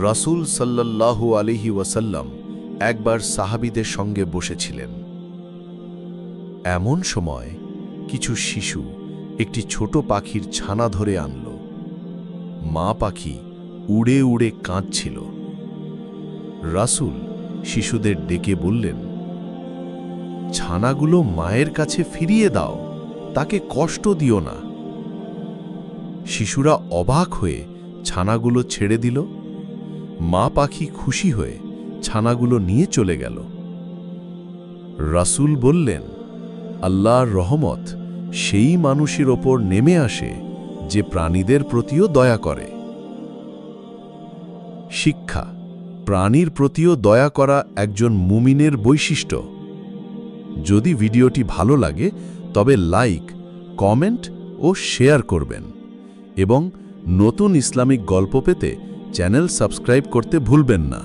রাসূল সাল্লাল্লাহু আলাইহি ওয়াসাল্লাম একবার সাহাবীদের সঙ্গে বসেছিলেন। এমন সময় কিছু শিশু একটি ছোট পাখির ছানা ধরে আনল। মা পাখি উড়ে উড়ে কাঁদছিল। রাসূল শিশুদের ডেকে বললেন, ছানাগুলো মায়ের কাছে ফিরিয়ে দাও, তাকে কষ্ট দিও না। শিশুরা অবাক হয়ে ছানাগুলো ছেড়ে দিল। মা পাখি খুশি হয়ে ছানাগুলো নিয়ে চলে গেল। রাসূল বললেন, আল্লাহর রহমত সেই মানুষের ওপর নেমে আসে যে প্রাণীদের প্রতিও দয়া করে। শিক্ষা: প্রাণীর প্রতিও দয়া করা একজন মুমিনের বৈশিষ্ট্য। যদি ভিডিওটি ভালো লাগে তবে লাইক, কমেন্ট ও শেয়ার করবেন এবং নতুন ইসলামিক গল্প পেতে চ্যানেল সাবস্ক্রাইব করতে ভুলবেন না।